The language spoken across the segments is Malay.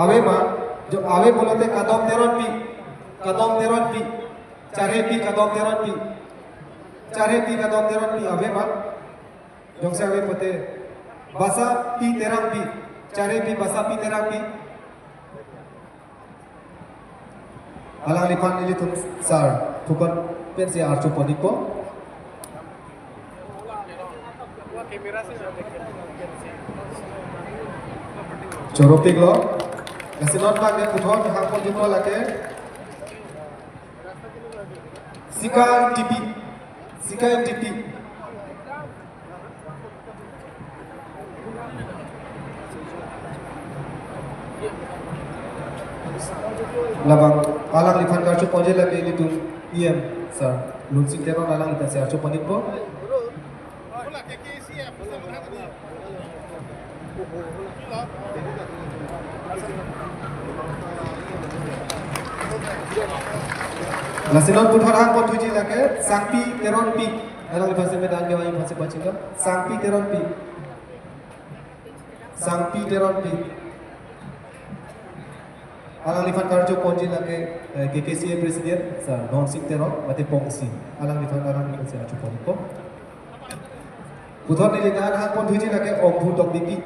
आवे मा जो आवे बोलते कदम तेरन पी चारे पी कदम तेरन पी आवे मा जो से आवे पते बसा पी तेरन पी चारे पी बसा पी तेरन P alang lipan ini tuh sar bukan pensi arcu ponipo coropik lo kasih not bag yang puthon hang ponipo lake sika MTP labang alang lipan karcu ponje lagi ini tuh IM sir lunsing teron alang lipan si arcu ponipo lasinon puthor hang pon tuji lake sangpi teron pi alang lipan se medan dewa yang masih bacing sangpi teron pi alang lipan karjo ponji lage GKCA presiden sa non sing teron mate pongsi alang lipan se achu ponipo puthor ni litan hang pon thuji lage omphu dok bipi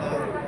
hey